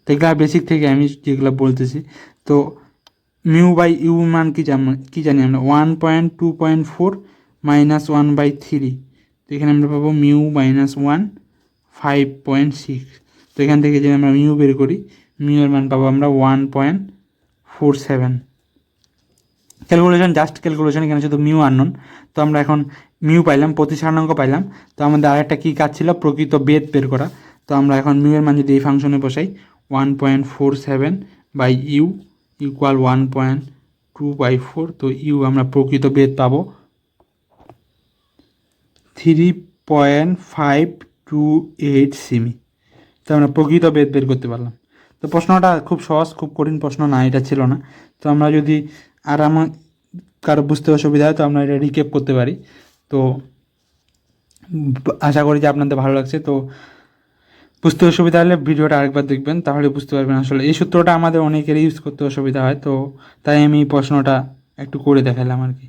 তো এগুলো বেসিক থেকে আমি যেগুলো বলতেছি। তো মিউ বাই ইউ মান কি জানি আমরা 1.2.4 -1/3। তো এখানে আমরা পাবো মিউ -1 5.6। তো এখান থেকে যদি আমরা মিউ বের করি, মিউ এর মান পাবো আমরা 1.47। ক্যালকুলেশন, এখানে শুধু মিউ আননোন। তো আমরা এখন মিউ পাইলাম, প্রতিসারণাঙ্ক পাইলাম। তো আমাদের আরেকটা কী কাজ ছিল? প্রকৃত বেদ বের করা। তো আমরা এখন মিউ এর মান যদি এই ফাংশনে বসাই 1.47/u ইকুয়াল 1.2/4। তো ইউ আমরা প্রকৃত বেদ পাবো 3.528 সেমি। তো আমরা প্রকৃত বেদ বের করতে পারলাম। তো প্রশ্নটা খুব সহজ, খুব কঠিন প্রশ্ন না, এটা ছিল না। তো আমরা যদি আমার কারো বুঝতে অসুবিধা হয় তো আমরা এটা রিক্যাপ করতে পারি। তো আশা করি যে আপনাদের ভালো লাগছে। তো বুঝতে অসুবিধা হলে ভিডিওটা আরেকবার দেখবেন, তাহলে বুঝতে পারবেন। আসলে এই সূত্রটা আমাদের অনেকেরই ইউজ করতে অসুবিধা হয়, তো তাই আমি এই প্রশ্নটা একটু করে দেখালাম আর কি।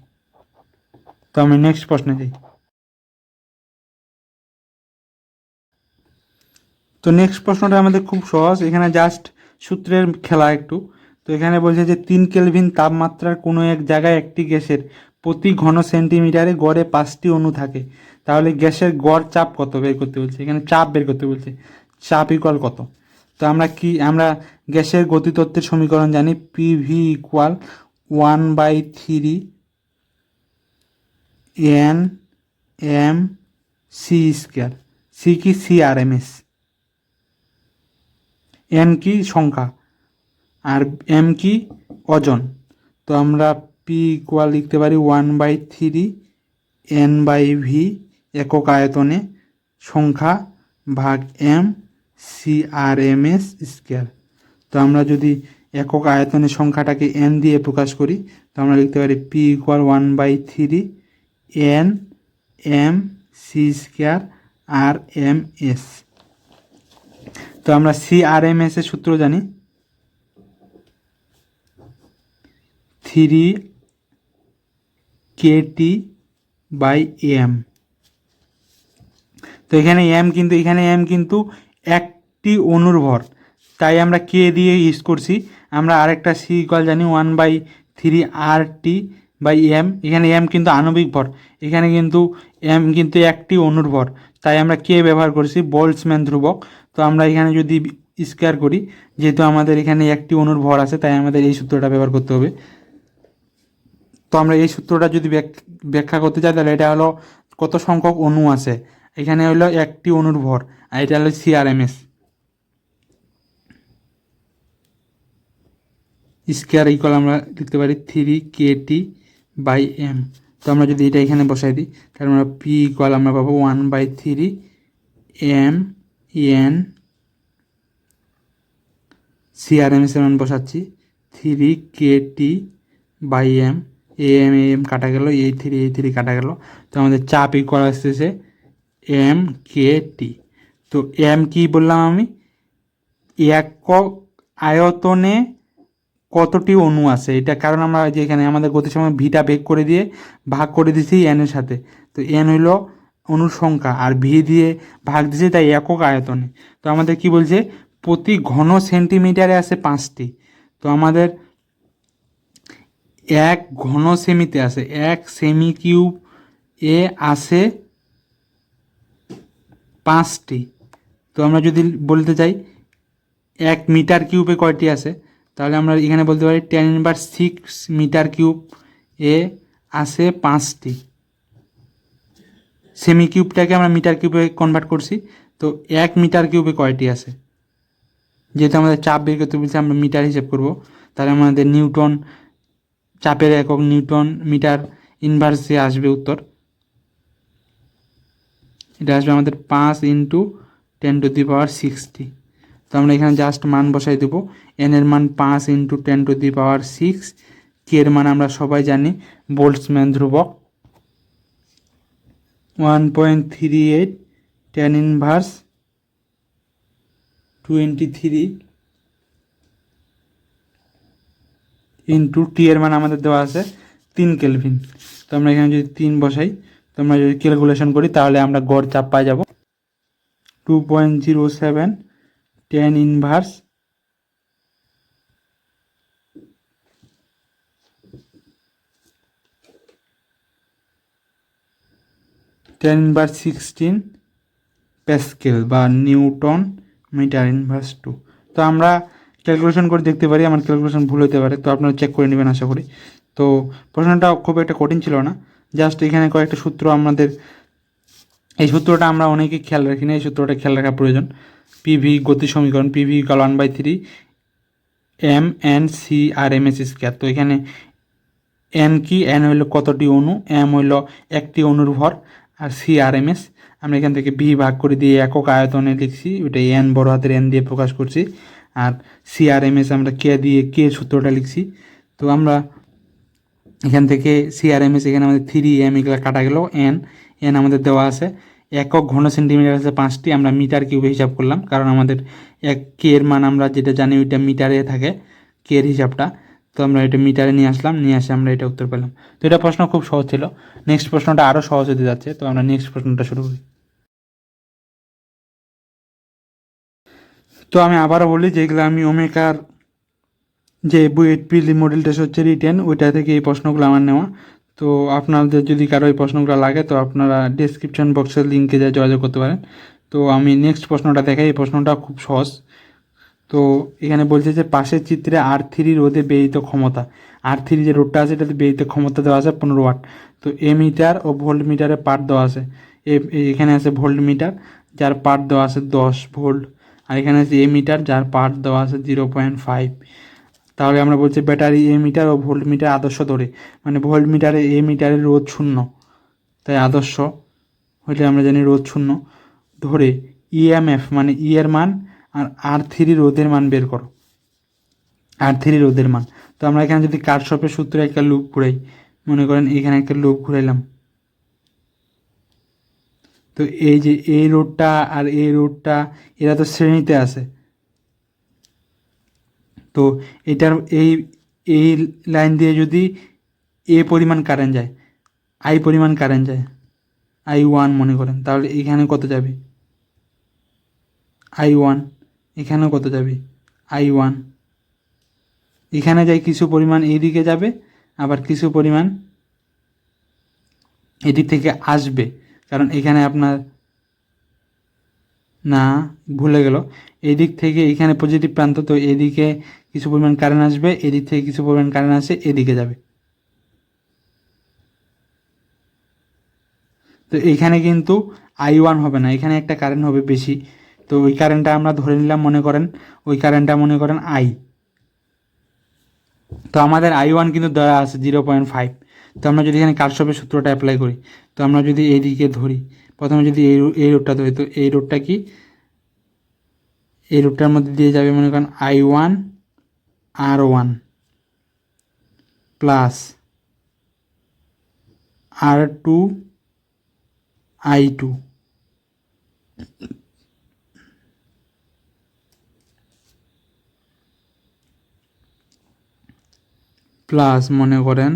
তো আমি নেক্সট প্রশ্নে যাই। তো নেক্সট প্রশ্নটা আমাদের খুব সহজ, এখানে জাস্ট সূত্রের খেলা একটু। তো এখানে বলছে যে 3 কেলভিন তাপমাত্রার কোনো এক জায়গায় একটি গ্যাসের প্রতি ঘন সেন্টিমিটারে গড়ে 5টি অণু থাকে, তাহলে গ্যাসের গড় চাপ কত বের করতে বলছে। এখানে চাপ বের করতে বলছে, চাপ ইকুয়াল কত। তো আমরা গ্যাসের গতিতত্ত্বের সমীকরণ জানি, PV equal 1/3 N M C square. C কি? CRMS। এন কি? সংখ্যা। আর এম কি? ওজন। তো আমরা পি ইকুয়াল লিখতে পারি 1/3 n/v একক আয়তনে সংখ্যা ভাগ এম CRMS স্কোয়ার। তো আমরা যদি একক আয়তনের সংখ্যাটাকে এন দিয়ে প্রকাশ করি, তো আমরা লিখতে পারি P equal 1/3 n m c square RMS। তো আমরা CRMS এর সূত্র জানি, 3 kT/m। তো এখানে এম কিন্তু একটি অণুর ভর, তাই আমরা কে দিয়ে ইউজ করছি। আমরা আরেকটা সি ইকুয়াল জানি 1/3 RT/m। এখানে এম কিন্তু আণবিক ভর, এখানে কিন্তু এম কিন্তু একটি অণুর ভর, তাই আমরা কে ব্যবহার করছি, বোল্টজম্যান ধ্রুবক। তো আমরা এখানে যদি স্কোয়ার করি, যেহেতু আমাদের এখানে একটি অণুর ভর আছে, তাই আমাদের এই সূত্রটা ব্যবহার করতে হবে। তো আমরা এই সূত্রটা যদি ব্যাখ্যা করতে চাই, তাহলে এটা হলো কত সংখ্যক অণু আছে, এখানে হলো একটি অণুর ভর, আর এটা হলো CRMS। স্কোয়ার ইকুয়াল আমরা লিখতে পারি 3 kT/m। তো আমরা যদি এটা এখানে বসাই দিই, তাহলে আমরা পি ইকুয়াল আমরা পাবো 1/3 m n CRMS এর মান বসাচ্ছি 3 kT/m। এম কাটা গেল, এই থ্রি কাটা গেল। তো আমাদের চাপ ইকুয়াল আসতেছে mkt। তো এম কি বললাম আমি, একক আয়তনে কতটি অণু আছে, এটা কারণ আমরা যে এখানে আমাদের গতির সময় ভিটা বেগ করে দিয়ে ভাগ করে দিছি এন এর সাথে। তো এন হইল অণুর সংখ্যা, আর ভি দিয়ে ভাগ দিছি তাই একক আয়তনে। তো আমাদের কি বলছে, প্রতি ঘন সেন্টিমিটারে আছে 5টি। তো আমাদের এক ঘন সেমিতে আছে, 1 সেমি কিউব এ আছে 5টি। তো আমরা যদি বলতে চাই 1 মিটার কিউবে কয়টি আছে, তাহলে আমরা এখানে বলতে পারি 10⁻6 মিটার কিউব এ আছে 5টি। সেমি কিউবটাকে আমরা মিটার কিউবে কনভার্ট করছি। তো 1 মিটার কিউবে কয়টি আছে, যেহেতু আমাদের চাপ বের করতে বলছে আমরা মিটার হিসেব করব, তাহলে আমাদের নিউটন, চাপের একক নিউটন মিটার ইনভার্সে আসবে উত্তর। এটা আসবে আমাদের 5 × 10⁻60। তো আমরা এখানে জাস্ট মান বসাই দেবো, এন এর মান 5 × 10⁻6, কে এর মান আমরা সবাই জানি বোল্টজম্যান ধ্রুবক 1.38 tan ইনভার্স 23 ইন্টু টি এর মান আমাদের দেওয়া আছে 3 কেলভিন। তো আমরা এখানে যদি 3 বসাই, তো আমরা যদি ক্যালকুলেশন করি তাহলে আমরা গড় চাপ পাই যাব 2.07 tan ইনভার্স 16 প্যাসকেল বা নিউটন মিটার ইনভার্স 2। তো আমরা ক্যালকুলেশন করে দেখতে পারি, আমার ক্যালকুলেশন ভুল হতে পারে, তো আপনারা চেক করে নেবেন আশা করি। তো প্রশ্নটা খুব একটা কঠিন ছিল না, জাস্ট এখানে কয়েকটা সূত্র আমাদের, এই সূত্রটা আমরা অনেকেই খেয়াল রাখি না, এই সূত্রটা খেয়াল রাখা প্রয়োজন। পিভি গতি সমীকরণ, PV equal 1/3 M N C R M S square. তো এখানে এন কি, এন হইল কতটি অণু, এম হইল একটি অণুর ভর, আর সি আর এম এস আমরা এখান থেকে ভি ভাগ করে দিয়ে একক আয়তনে লিখছি, ওইটা এন বড় হাতের এন দিয়ে প্রকাশ করছি। আর সি আর এম এস আমরা কে দিয়ে কে সূত্রটা লিখছি। তো আমরা এখান থেকে সি আর এম এস, এখানে আমাদের 3 এম এগুলো কাটা গেল, এন এন আমাদের দেওয়া আছে, একক ঘন সেন্টিমিটার আছে 5টি, আমরা মিটার কিউবে হিসাব করলাম, কারণ আমাদের এক কে এর মান আমরা যেটা জানি ওইটা মিটারে থাকে কে এর হিসাবটা। তো আমরা এটা মিটারে নিয়ে আসলাম, নিয়ে আসে আমরা এটা উত্তর পেলাম। তো এটা প্রশ্ন খুব সহজ ছিল। নেক্সট প্রশ্নটা আরও সহজ হতে যাচ্ছে, তো আমরা নেক্সট প্রশ্নটা শুরু করি। তো আমি আবারও বলি, যেগুলো আমি ওমেকার যে বুয়েট প্রিলি মডেল টেস্ট হচ্ছে রিটেন, ওইটা থেকে এই প্রশ্নগুলো আমার নেওয়া। তো আপনাদের যদি কারো এই প্রশ্নগুলো লাগে তো আপনারা ডেসক্রিপশন বক্সের লিঙ্কে যা যোগাযোগ করতে পারেন। তো আমি নেক্সট প্রশ্নটা দেখাই, এই প্রশ্নটা খুব সহজ। তো এখানে বলছে যে পাশের চিত্রে R3 রোধে ব্যয়িত ক্ষমতা, R3 যে রোধটা আছে এটাতে ব্যয়িত ক্ষমতা দেওয়া আছে 15 ওয়াট। তো এ মিটার ও ভোল্ট মিটারে পার্ট দেওয়া আছে, এখানে আছে ভোল্ট মিটার যার পার্ট দেওয়া আছে 10 ভোল্ট, আর এখানে আছে এ মিটার যার পার্ট দেওয়া আছে 0.5। তাহলে আমরা বলছি ব্যাটারি এ মিটার ও ভোল্ট মিটার আদর্শ ধরে, মানে ভোল্ট মিটারে এ মিটারের রোধ 0, তাই আদর্শ হলে আমরা জানি রোধ 0 ধরে ইএমএফ মানে ই এর মান আর R3 রোধের মান বের করো, R3 রোধের মান। তো আমরা এখানে যদি কারশফের সূত্রে একটা লুপ ঘুরাই, মনে করেন এখানে একটা লুপ ঘুরাইলাম, তো এই যে এই রোধটা আর এই রোধটা এরা তো শ্রেণীতে আছে, তো এটার এই এই লাইন দিয়ে যদি এ পরিমাণ কারেন্ট যায়, আই পরিমাণ কারেন্ট যায়, I1 মনে করেন, তাহলে এখানে কত যাবে I1, এখানেও কত যাবে I1, এখানে যাই কিছু পরিমাণ এইদিকে যাবে, আবার কিছু পরিমাণ এদিক থেকে আসবে, কারণ এখানে আপনার না ভুলে গেল, এদিক থেকে এখানে পজিটিভ প্রান্ত, তো এদিকে কিছু পরিমাণ কারেন্ট আসবে, এদিক থেকে কিছু পরিমাণ কারেন্ট আসে এদিকে যাবে। তো এখানে কিন্তু I1 হবে না, এখানে একটা কারেন্ট হবে বেশি, তো ওই কারেন্টটা আমরা ধরে নিলাম, মনে করেন ওই কারেন্টটা মনে করেন I। তো আমাদের I1 কিন্তু দেওয়া আছে 0.5। তো আমরা যদি এখানে কারশফের সূত্রটা অ্যাপ্লাই করি, তো আমরা যদি এইদিকে ধরি, প্রথমে যদি এই রোডটা ধরি, তো এই রোডটা কি, এই রোডটার মধ্যে দিয়ে যাবে মনে করেন I1 R1 plus R2 I2 plus মনে করেন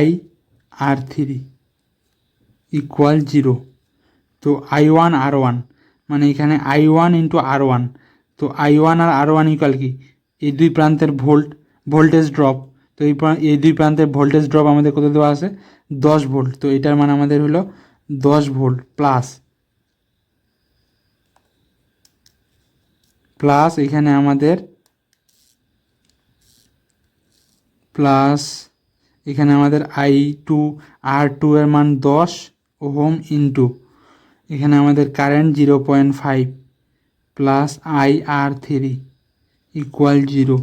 IR3 ইকুয়াল 0। তো I1 R1 মানে এখানে I1 ইন্টু R1, তো I1 আর R1 ইকুয়াল কি, এই দুই প্রান্তের ভোল্টেজ ড্রপ, তো এই দুই প্রান্তের ভোল্টেজ ড্রপ আমাদের কত দেওয়া আছে 10 ভোল্ট, তো এটার মান আমাদের হলো 10 ভোল্ট প্লাস এখানে আমাদের প্লাস এখানে আমাদের I2 R2 এর মান 10 ওহম ইন্টু এখানে আমাদের কারেন্ট 0.5 প্লাস IR3 ইকুয়াল 0।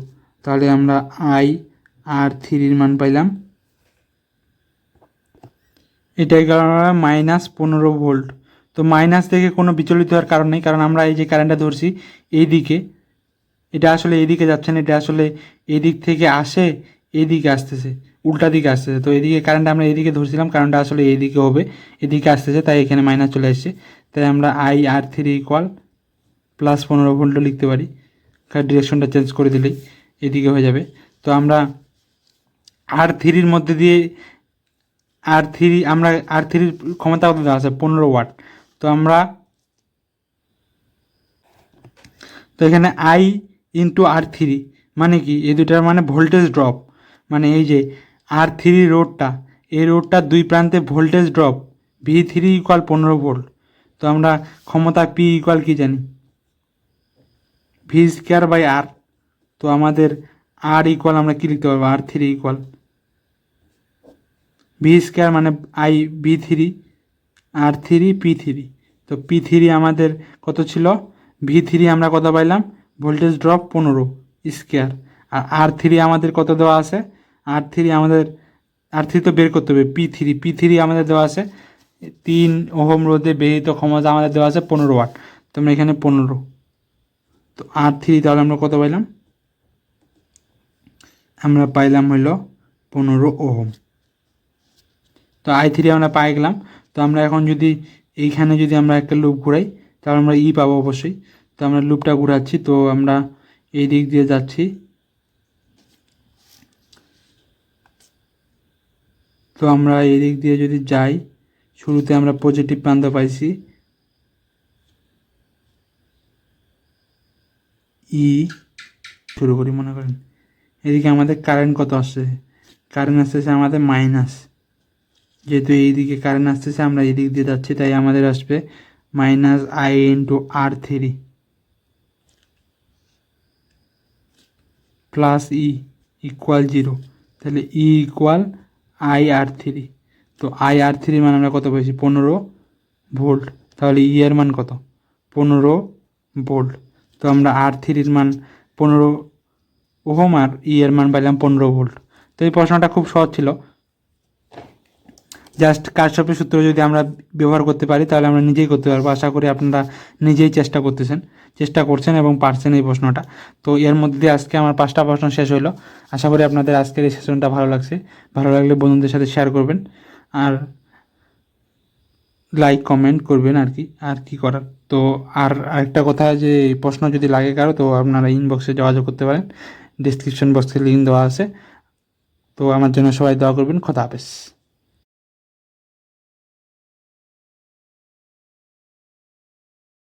তাহলে আমরা IR3-র মান পাইলাম, এটাই কারণ -15 ভোল্ট। তো মাইনাস থেকে কোনো বিচলিত হওয়ার কারণ নেই, কারণ আমরা এই যে কারেন্টটা ধরছি এই দিকে, এটা আসলে এইদিকে যাচ্ছে না, এটা আসলে এই দিক থেকে আসে এইদিকে আসতেছে, উল্টা দিকে আসতেছে। তো এদিকে কারেন্ট আমরা এইদিকে ধরছিলাম, কারণটা আসলে এইদিকে হবে, এদিকে আসতেছে, তাই এখানে মাইনাস চলে আসছে। তাই আমরা IR3 ইকুয়াল প্লাস 15 ভোল্টও লিখতে পারি, ডিরেকশনটা চেঞ্জ করে দিলেই এদিকে হয়ে যাবে। তো আমরা R3-র মধ্যে দিয়ে R3-র ক্ষমতা কত দেওয়া আছে 15 ওয়াট। তো এখানে I ইন্টু R3 মানে কি, এই দুটার মানে ভোল্টেজ ড্রপ, মানে এই যে R3 রোডটা, এই রোডটার দুই প্রান্তে voltage drop V3 equal 15 volt. তো আমরা ক্ষমতা P ইকুয়াল কি জানি, V²/R। তো আমাদের R ইকুয়াল আমরা কী লিখতে পারবো, R3 ইকুয়াল V² মানে V3 R3 P3। তো P3 আমাদের কত ছিল, V3 আমরা কত পাইলাম, ভোল্টেজ ড্রপ 15 স্কোয়ার। আর R3 আমাদের কত দেওয়া আছে, R3 তো বের করতে হবে, P3 আমাদের দেওয়া আছে 3 ওহম রোধে ব্যবহৃত ক্ষমতা আমাদের দেওয়া আছে 15 ওয়াট। তো আমরা এখানে 15, তো R3 তাহলে আমরা কত পাইলাম, আমরা পাইলাম হইল 15 ওহম। তো I3 আমরা পাই গেলাম। তো আমরা এখন যদি এইখানে যদি আমরা একটা লুপ ঘুরাই তাহলে আমরা পাবো অবশ্যই। তো আমরা লুপটা ঘুরাচ্ছি, তো আমরা এই দিক দিয়ে যাচ্ছি। তো আমরা এই দিক দিয়ে যদি যাই, শুরুতে আমরা পজিটিভ প্রান্ত পাইছি শুরু করি, মনে করেন এদিকে আমাদের কারেন্ট কত আসছে, কারেন্ট আসতেছে আমাদের মাইনাস, যেহেতু এইদিকে কারেন্ট আসতেছে আমরা এই দিক দিয়ে যাচ্ছি, তাই আমাদের আসবে -I into R3 plus equal 0। তাহলে ইকুয়াল IR3। তো IR3 মান আমরা কত পেয়েছি, 15 ভোল্ট। তাহলে এর মান কত, 15 ভোল্ট। তো আমরা R3-র মান 15 ওহম আর এর মান পাইলাম 15 ভোল্ট। তো এই প্রশ্নটা খুব সহজ ছিল, জাস্ট কারশফের সূত্র যদি আমরা ব্যবহার করতে পারি তাহলে আমরা নিজেই করতে পারবো। আশা করি আপনারা নিজেই চেষ্টা করছেন এবং পারছেন এই প্রশ্নটা। তো এর মধ্যে আজকে আমার 5টা প্রশ্ন শেষ হলো। আশা করি আপনাদের আজকের এই সেশনটা ভালো লাগছে। ভালো লাগলে বন্ধুদের সাথে শেয়ার করবেন আর লাইক কমেন্ট করবেন আর কি করার। তো আর আরেকটা কথা, যে প্রশ্ন যদি লাগে কারো, তো আপনারা ইনবক্সে যোগাযোগ করতে পারেন, ডিসক্রিপশন বক্সে লিঙ্ক দেওয়া আছে। তো আমার জন্য সবাই দোয়া করবেন। খোদা হাফেজ।